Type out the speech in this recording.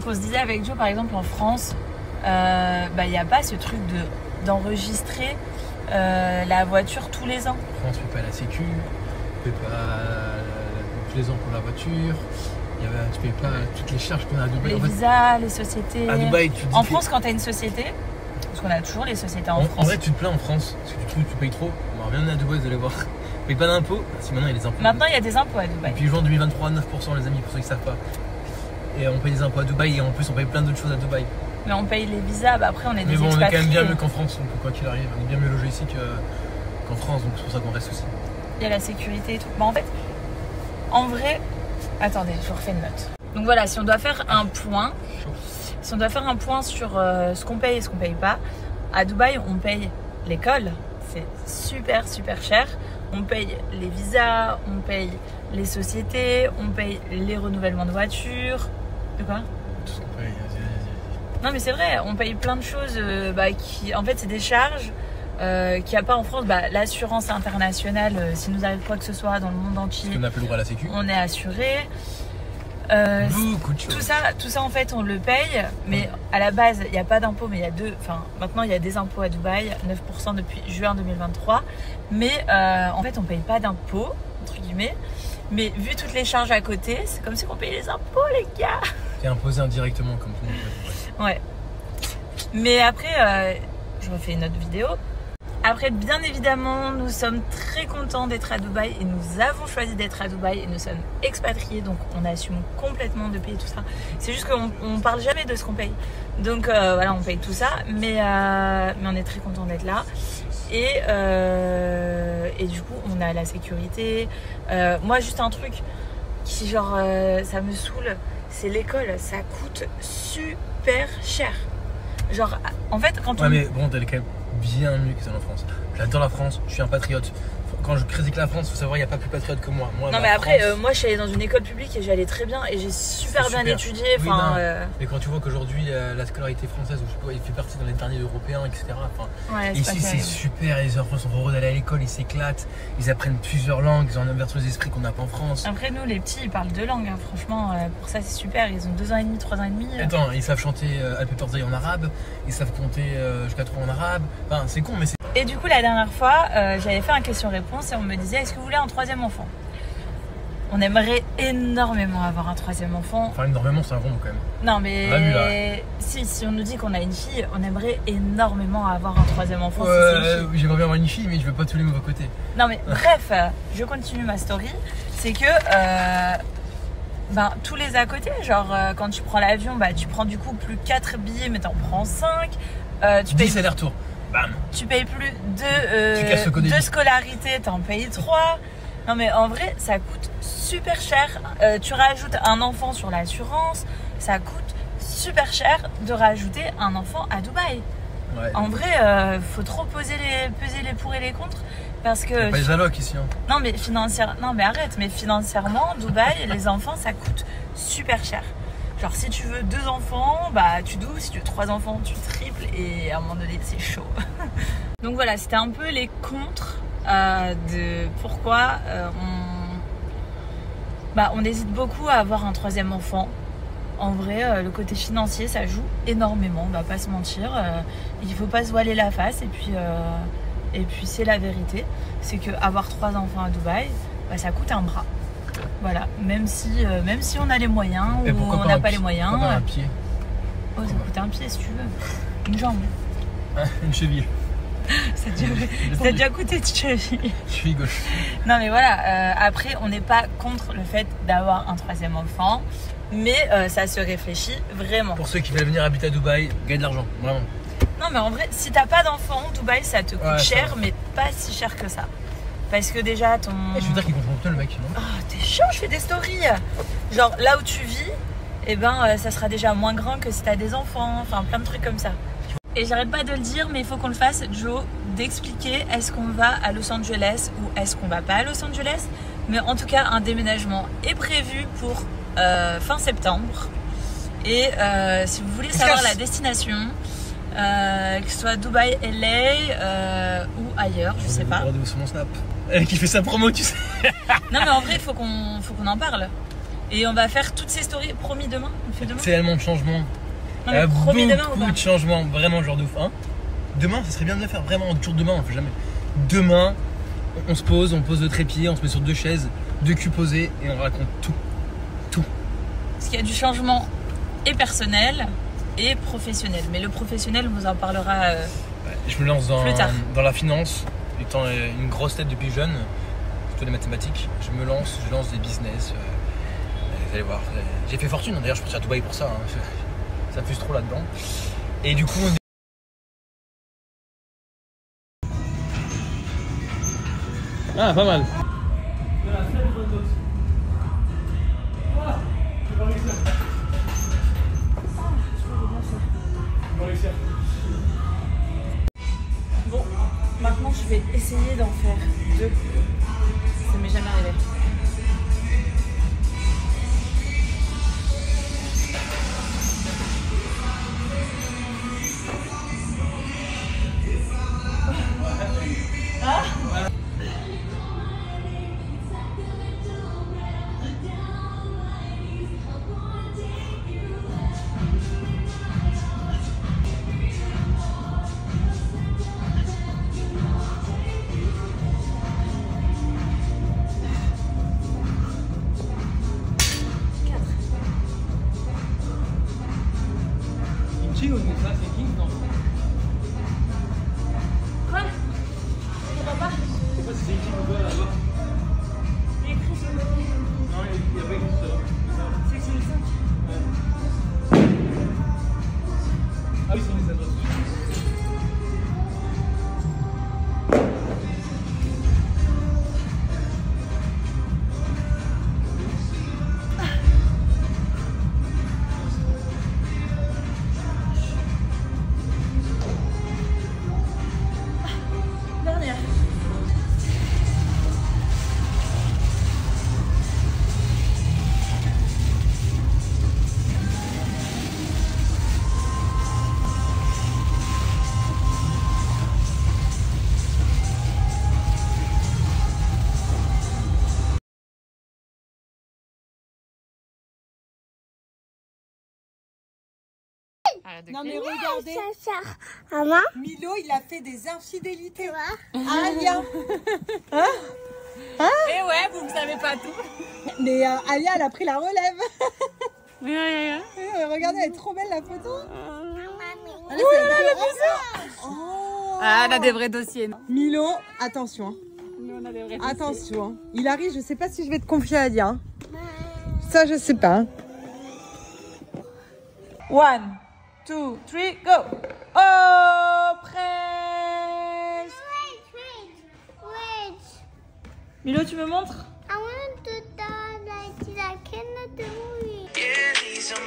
qu'on se disait avec Joe, par exemple en France, il n'y a pas ce truc d'enregistrer la voiture tous les ans. En France, tu payes pas la sécu, tu payes pas tous les ans pour la voiture. Tu payes pas toutes les charges qu'on a à Dubaï. Les visas, les sociétés. À Dubaï, tu dis en France, quand tu as une société, parce qu'on a toujours les sociétés en France. En vrai, tu te plains en France, parce que tu trouves que tu payes trop. On va revenir à Dubaï, vous allez voir. Tu payes pas d'impôts. Si maintenant il y a des impôts. Maintenant, il y a des impôts à Dubaï. Et puis juin 2023, 9% les amis, pour ceux qui savent pas. Et on paye des impôts à Dubaï et en plus on paye plein d'autres choses à Dubaï. Mais on paye les visas, après on est des expatriés. Mais bon, on est quand même bien mieux qu'en France, donc quoi qu'il arrive, on est bien mieux logé ici qu'en France, donc c'est pour ça qu'on reste aussi. Il y a la sécurité et tout. En fait, en vrai, attendez, je vous refais une note. Donc voilà, si on doit faire un point, sur ce qu'on paye et ce qu'on paye pas, à Dubaï, on paye l'école, c'est super super cher. On paye les visas, on paye les sociétés, on paye les renouvellements de voitures. De quoi? Tout ce qu'on paye, vas-y. Non mais c'est vrai, on paye plein de choses qui, en fait, c'est des charges qu'il n'y a pas en France. L'assurance internationale, s'il nous arrive quoi que ce soit dans le monde entier, on n'a plus le droit à la sécu. On est assuré. Beaucoup de choses. Tout ça en fait on le paye, mais à la base il n'y a pas d'impôt, mais maintenant il y a des impôts à Dubaï, 9% depuis juin 2023, mais en fait on paye pas d'impôts entre guillemets, mais vu toutes les charges à côté, c'est comme si on payait les impôts les gars. T'es imposé indirectement comme tout le monde. Ouais. Mais après je refais une autre vidéo. Après, bien évidemment, nous sommes très contents d'être à Dubaï et nous avons choisi d'être à Dubaï et nous sommes expatriés, donc on assume complètement de payer tout ça. C'est juste qu'on parle jamais de ce qu'on paye. Donc voilà, on paye tout ça, mais on est très contents d'être là. Et du coup, on a la sécurité. Moi, juste un truc qui ça me saoule, c'est l'école. Ça coûte super cher. Genre, en fait, quand Ouais, mais bon, t'es quand même bien mieux que celle en France. J'adore la France, je suis un patriote. Quand je critique la France, il faut savoir, il n'y a pas plus patriote que moi. Non, mais après, moi je suis allée dans une école publique et j'allais très bien et j'ai super bien étudié. Oui, mais quand tu vois qu'aujourd'hui, la scolarité française, il fait partie dans les derniers européens, etc. Ouais, ici, c'est super, les enfants sont heureux d'aller à l'école, ils s'éclatent, ils apprennent plusieurs langues, ils ont un ouverture d'esprit qu'on n'a pas en France. Après, nous, les petits, ils parlent 2 langues, hein. Franchement, pour ça, c'est super. Ils ont 2 ans et demi, 3 ans et demi. Attends, ils savent chanter Happy Birthday en arabe, ils savent compter jusqu'à 3 en arabe. Enfin, c'est con, mais c'est. Et du coup, la dernière fois, j'avais fait un question-réponse et on me disait, est-ce que vous voulez un 3e enfant? On aimerait énormément avoir un 3e enfant. Enfin, énormément, c'est un rond quand même. Non, mais si on nous dit qu'on a une fille, on aimerait énormément avoir un 3e enfant. Oui, j'aimerais bien avoir une fille, mais je veux pas tous les mauvais côtés. Non, mais bref, je continue ma story. C'est que tous les à côté, genre quand tu prends l'avion, tu prends du coup plus 4 billets, mais t'en prends 5. Tu 10 payes aller-retour. Bam. Tu payes plus de scolarité, t'en payes 3. Non mais en vrai, ça coûte super cher. Tu rajoutes un enfant sur l'assurance, ça coûte super cher de rajouter un enfant à Dubaï. Ouais. En vrai, faut trop peser les pour et les contre. Parce que. Il n'y a pas les allocs ici. Hein. Non mais arrête, mais financièrement, Dubaï, les enfants, ça coûte super cher. Genre si tu veux 2 enfants, tu doubles, si tu veux 3 enfants, tu triples et à un moment donné c'est chaud. Donc voilà, c'était un peu les contres de pourquoi on hésite beaucoup à avoir un 3e enfant. En vrai, le côté financier ça joue énormément, on va pas se mentir. Il faut pas se voiler la face et puis c'est la vérité. C'est que avoir 3 enfants à Dubaï, ça coûte un bras. Voilà, même si on a les moyens ou on n'a pas les moyens. Pourquoi pas un pied? Oh, ça coûte un pied si tu veux. Une jambe. Une cheville. Ça a déjà coûté une cheville. Cheville gauche. Non mais voilà, après on n'est pas contre le fait d'avoir un 3e enfant, mais ça se réfléchit vraiment. Pour ceux qui veulent venir habiter à Dubaï, gagne de l'argent, vraiment. Non mais en vrai, si t'as pas d'enfant, Dubaï ça te coûte cher, mais pas si cher que ça. Parce que déjà ton... Je veux dire qu'il comprend bien le mec, non? Oh, t'es chaud, je fais des stories. Genre là où tu vis, ça sera déjà moins grand que si t'as des enfants. Enfin, plein de trucs comme ça. Et j'arrête pas de le dire, mais il faut qu'on le fasse, Joe, d'expliquer est-ce qu'on va à Los Angeles ou est-ce qu'on va pas à Los Angeles. Mais en tout cas, un déménagement est prévu pour fin septembre. Et si vous voulez savoir la destination... que ce soit Dubaï, LA ou ailleurs, je sais pas. Regardez sur mon snap. Elle qui fait sa promo, tu sais. Non mais en vrai, il faut qu'on en parle. Et on va faire toutes ces stories. Promis demain. On fait demain. C'est tellement de changements. Non, mais promis demain ou pas? Beaucoup de changements, vraiment genre de ouf. Hein. Demain, ça serait bien de le faire, vraiment. Jour demain, on le fait jamais. Demain, on se pose, on pose le trépied, on se met sur 2 chaises, 2 culs posés et on raconte tout. Tout. Parce qu'il y a du changement et personnel et professionnel. Mais le professionnel, on vous en parlera je me lance plus tard. dans la finance, étant une grosse tête depuis jeune, plutôt les mathématiques. Je lance des business. Vous allez voir. J'ai fait fortune, d'ailleurs je suis parti à Dubaï pour ça. Hein. Ça fuse trop là-dedans. Et du coup, ah, pas mal. Bon, maintenant je vais essayer d'en faire 2. Ça m'est jamais arrivé. Quoi? Je comprends pas. Je sais pas si c'est écrit ou pas là-bas. Il est écrit sur le côté. Non, il n'y a pas écrit ça. C'est que c'est le 5. Ah oui, c'est les adresses. Dernière. Non mais regardez, Maman, Milo il a fait des infidélités à Alia. Et ouais, vous ne savez pas tout. Mais Alia elle a pris la relève. Ouais. Regardez, elle est trop belle la photo. maman, Ah, elle a des vrais dossiers. Milo, attention. Nous, on a des vrais Attention. Hein. Il arrive, je sais pas si je vais te confier à Alia. Hein. Ça je sais pas. Hein. 1, 2, 3, go! Oh, presse! wait. Milo, tu me montres? I want to die like I cannot do it. Yeah, these are